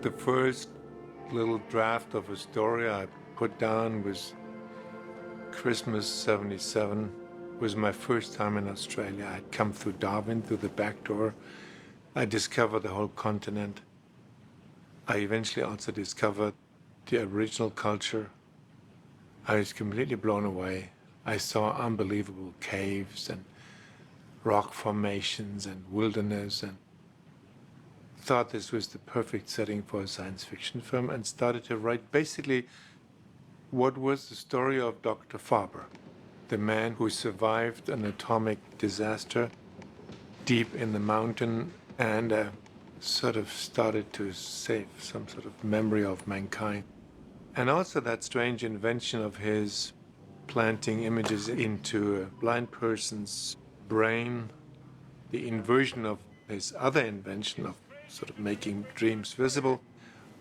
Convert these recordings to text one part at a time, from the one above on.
The first little draft of a story I put down was Christmas '77. Was my first time in Australia. I'd come through Darwin, through the back door. I discovered the whole continent. I eventually also discovered the Aboriginal culture. I was completely blown away. I saw unbelievable caves and rock formations and wilderness, and thought this was the perfect setting for a science fiction film, and started to write basically what was the story of Dr. Faber, the man who survived an atomic disaster deep in the mountain and sort of started to save some sort of memory of mankind. And also that strange invention of his planting images into a blind person's brain, the inversion of his other invention of sort of making dreams visible,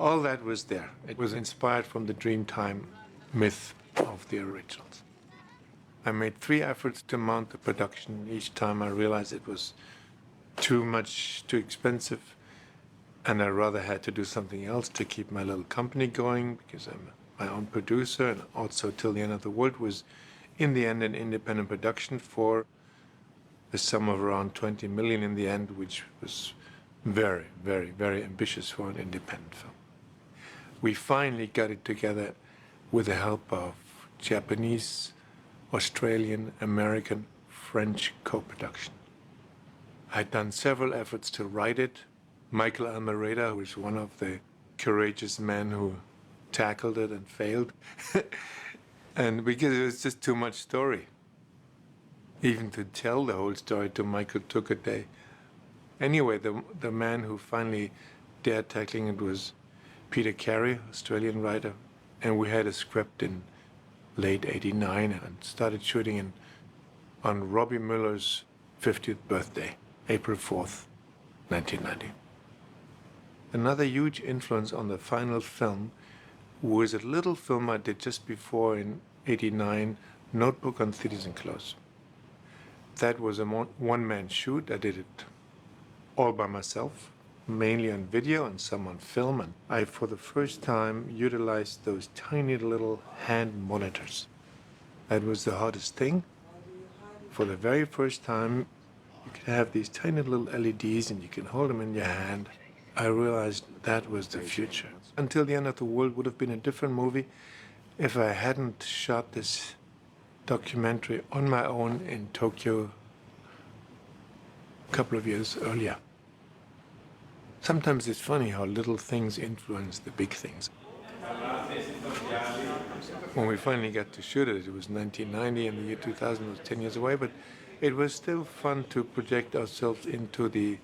all that was there. It was inspired from the Dreamtime myth of the originals. I made 3 efforts to mount the production. Each time I realized it was too much, too expensive, and I rather had to do something else to keep my little company going, because I'm my own producer, and also Till the End of the World was, in the end, an independent production for a sum of around 20 million in the end, which was very, very, very ambitious for an independent film. We finally got it together with the help of Japanese, Australian, American, French co-production. I'd done several efforts to write it. Michael Almereda, who was one of the courageous men who tackled it and failed. And because it was just too much story. Even to tell the whole story to Michael took a day. Anyway, the man who finally dared tackling it was Peter Carey, Australian writer. And we had a script in late '89 and started shooting on Robbie Muller's 50th birthday, April 4th, 1990. Another huge influence on the final film was a little film I did just before in '89, Notebook on Cities and Clothes. That was a one-man shoot. I did it all by myself, mainly on video and some on film. And I, for the first time, utilized those tiny little hand monitors. That was the hardest thing. For the very first time, you could have these tiny little LEDs and you can hold them in your hand. I realized that was the future. Until the End of the World would have been a different movie if I hadn't shot this documentary on my own in Tokyo a couple of years earlier. Sometimes it's funny how little things influence the big things. When we finally got to shoot it, it was 1990 and the year 2000 was 10 years away, but it was still fun to project ourselves into the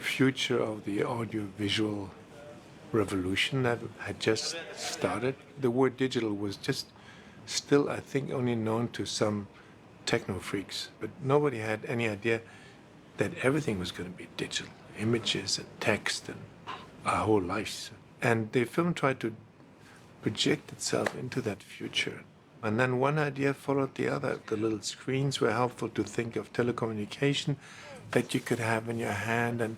future of the audiovisual revolution that had just started. The word digital was just still, I think, only known to some techno freaks, but nobody had any idea that everything was going to be digital. Images and text and our whole lives. And the film tried to project itself into that future. And then one idea followed the other. The little screens were helpful to think of telecommunication that you could have in your hand. And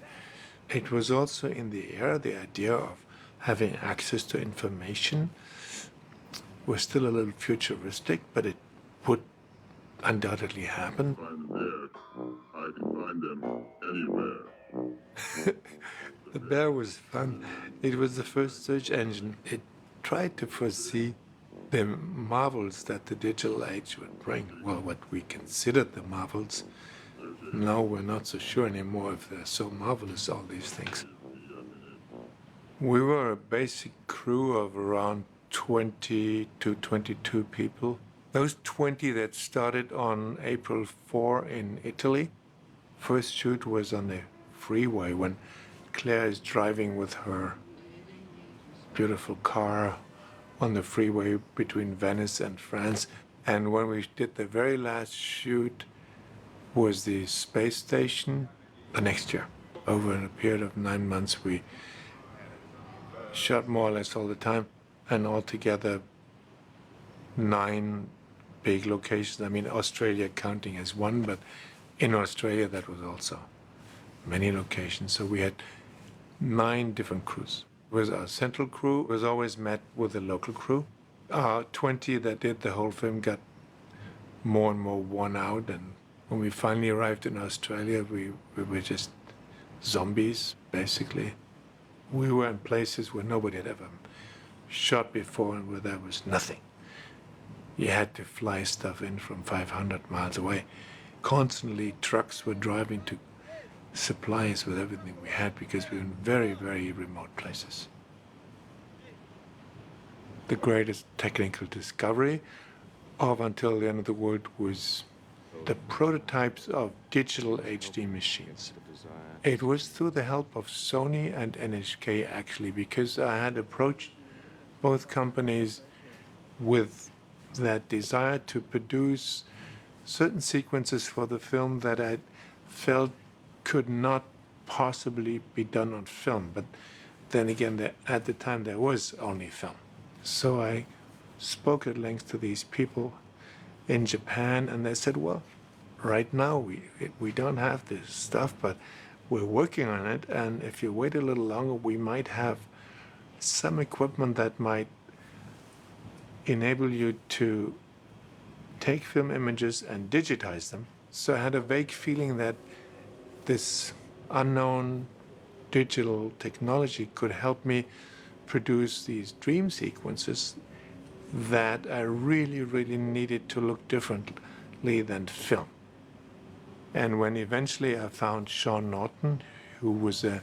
it was also in the air, the idea of having access to information was still a little futuristic, but it would undoubtedly happen. I can find them anywhere. The bear was fun. It was the first search engine. It tried to foresee the marvels that the digital age would bring. Well, what we considered the marvels. Now we're not so sure anymore if they're so marvelous, all these things. We were a basic crew of around 20 to 22 people. Those 20 that started on April 4 in Italy. First shoot was on the freeway when Claire is driving with her beautiful car on the freeway between Venice and France. And when we did the very last shoot was the space station the next year. Over a period of 9 months, we shot more or less all the time, and altogether 9 big locations. I mean, Australia counting as one, but in Australia that was also many locations. So we had 9 different crews. Was our central crew was always met with the local crew. Our 20 that did the whole film got more and more worn out, and when we finally arrived in Australia, we were just zombies, basically. We were in places where nobody had ever shot before and where there was nothing. You had to fly stuff in from 500 miles away. Constantly, trucks were driving to supply us with everything we had because we were in very, very remote places. The greatest technical discovery of Until the End of the World was the prototypes of digital HD machines. It was through the help of Sony and NHK, actually, because I had approached both companies with that desire to produce certain sequences for the film that I felt could not possibly be done on film. But then again, at the time, there was only film. So I spoke at length to these people in Japan, and they said, well, right now we don't have this stuff, but we're working on it, and if you wait a little longer, we might have some equipment that might enable you to take film images and digitize them. So I had a vague feeling that this unknown digital technology could help me produce these dream sequences that I really, really needed to look differently than film. And when eventually I found Sean Norton, who was a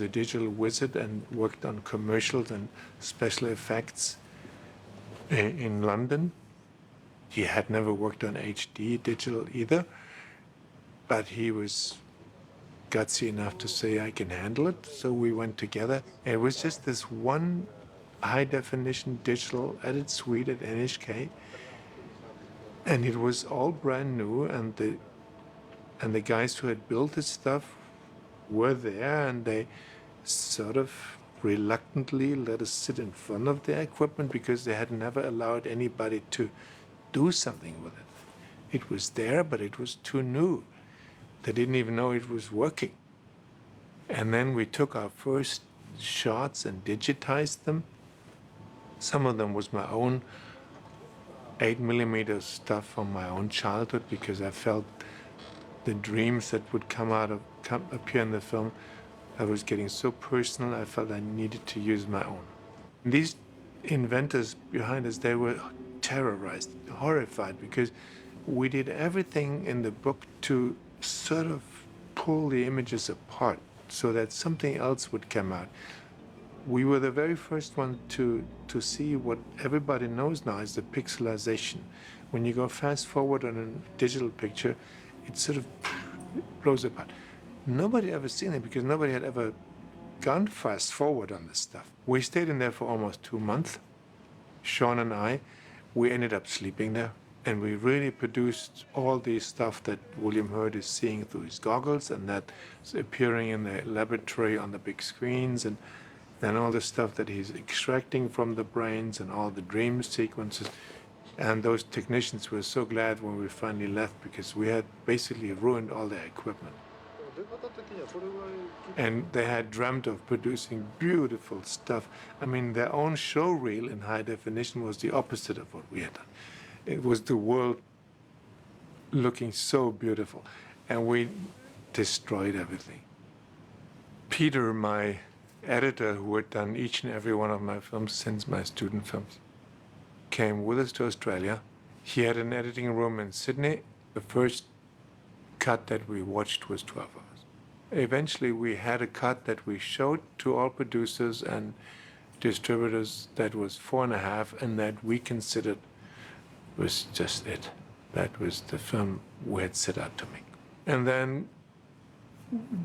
digital wizard and worked on commercials and special effects in London. He had never worked on HD digital either, but he was gutsy enough to say, I can handle it. So we went together. It was just this one high-definition digital edit suite at NHK, and it was all brand new, and the guys who had built this stuff were there, and they sort of reluctantly let us sit in front of their equipment because they had never allowed anybody to do something with it. It was there, but it was too new. They didn't even know it was working. And then we took our first shots and digitized them. Some of them was my own 8mm stuff from my own childhood, because I felt the dreams that would appear in the film, I was getting so personal, I felt I needed to use my own. These inventors behind us, they were terrorized, horrified, because we did everything in the book to sort of pull the images apart so that something else would come out. We were the very first one to see what everybody knows now is the pixelization. When you go fast forward on a digital picture, it sort of blows apart. Nobody ever seen it because nobody had ever gone fast forward on this stuff. We stayed in there for almost 2 months. Sean and I, we ended up sleeping there, and we really produced all the stuff that William Hurt is seeing through his goggles, and that's appearing in the laboratory on the big screens, and then all the stuff that he's extracting from the brains and all the dream sequences. And those technicians were so glad when we finally left, because we had basically ruined all their equipment. And they had dreamt of producing beautiful stuff. I mean, their own show reel in high definition was the opposite of what we had done. It was the world looking so beautiful, and we destroyed everything. Peter, my editor, who had done each and every one of my films since my student films, came with us to Australia. He had an editing room in Sydney. The first cut that we watched was 12 hours. Eventually, we had a cut that we showed to all producers and distributors that was 4.5, and that we considered was just it. That was the film we had set out to make. And then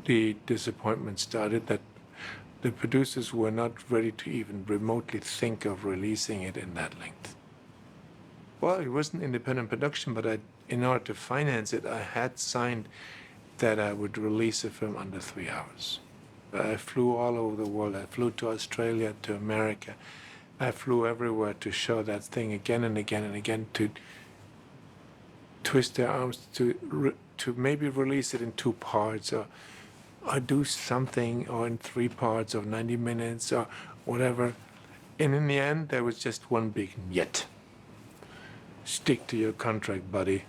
the disappointment started that the producers were not ready to even remotely think of releasing it in that length. Well, it was an independent production, but in order to finance it, I had signed that I would release a film under 3 hours. I flew all over the world. I flew to Australia, to America. I flew everywhere to show that thing again and again and again, to twist their arms to maybe release it in 2 parts, or or do something, or in 3 parts or 90 minutes or whatever. And in the end, there was just one big yet. Stick to your contract, buddy.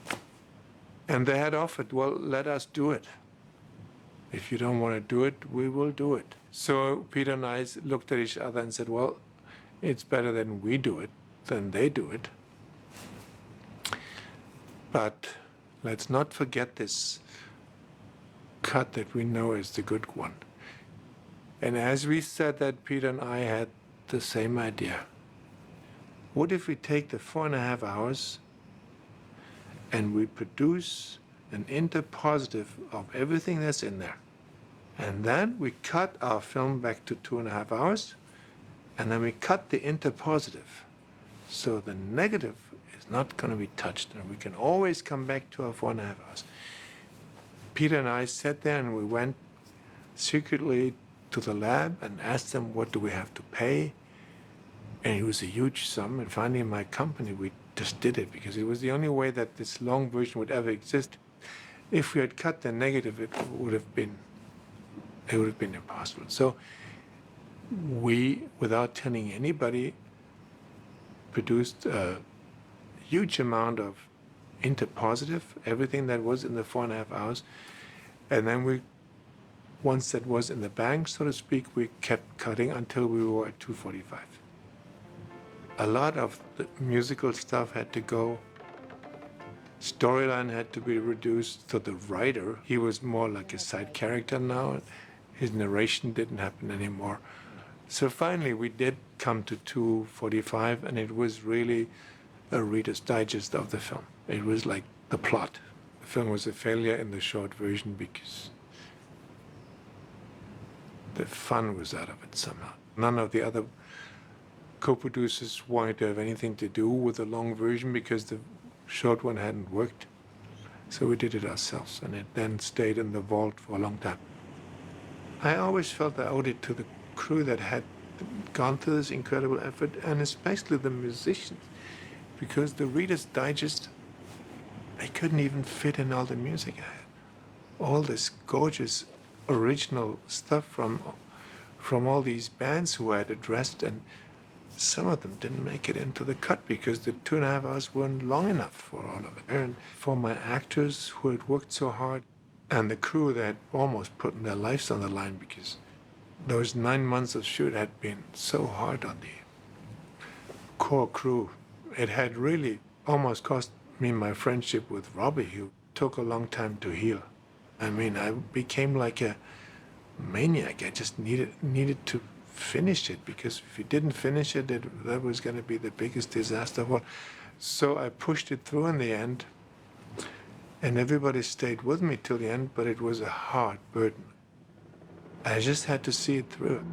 And they had offered, well, let us do it. If you don't want to do it, we will do it. So Peter and I looked at each other and said, well, it's better that we do it than they do it. But let's not forget this cut that we know is the good one. And as we said that, Peter and I had the same idea. What if we take the 4.5 hours and we produce an interpositive of everything that's in there? And then we cut our film back to 2.5 hours, and then we cut the interpositive. So the negative is not going to be touched, and we can always come back to our 4.5 hours. Peter and I sat there and we went secretly to the lab and asked them, what do we have to pay? And it was a huge sum. And finally, in my company, we just did it because it was the only way that this long version would ever exist. If we had cut the negative, it would have been impossible. So we, without telling anybody, produced a huge amount of interpositive, everything that was in the 4.5 hours. And then we, once that was in the bank, so to speak, we kept cutting until we were at 2:45. A lot of the musical stuff had to go. Storyline had to be reduced. So the writer, he was more like a side character now. His narration didn't happen anymore. So finally, we did come to 2:45, and it was really a Reader's Digest of the film. It was like the plot. The film was a failure in the short version because the fun was out of it somehow. None of the other co-producers wanted to have anything to do with the long version because the short one hadn't worked. So we did it ourselves, and it then stayed in the vault for a long time. I always felt I owed it to the crew that had gone through this incredible effort, and especially the musicians, because the Reader's Digest, I couldn't even fit in all the music I had. All this gorgeous original stuff from all these bands who I had addressed, and some of them didn't make it into the cut because the 2.5 hours weren't long enough for all of it. And for my actors who had worked so hard, and the crew that had almost put their lives on the line because those 9 months of shoot had been so hard on the core crew. It had really almost cost me my friendship with Robbie, who took a long time to heal. I mean, I became like a maniac. I just needed to finish it, because if you didn't finish it, that was going to be the biggest disaster of all. So I pushed it through in the end, and everybody stayed with me till the end, but it was a hard burden. I just had to see it through.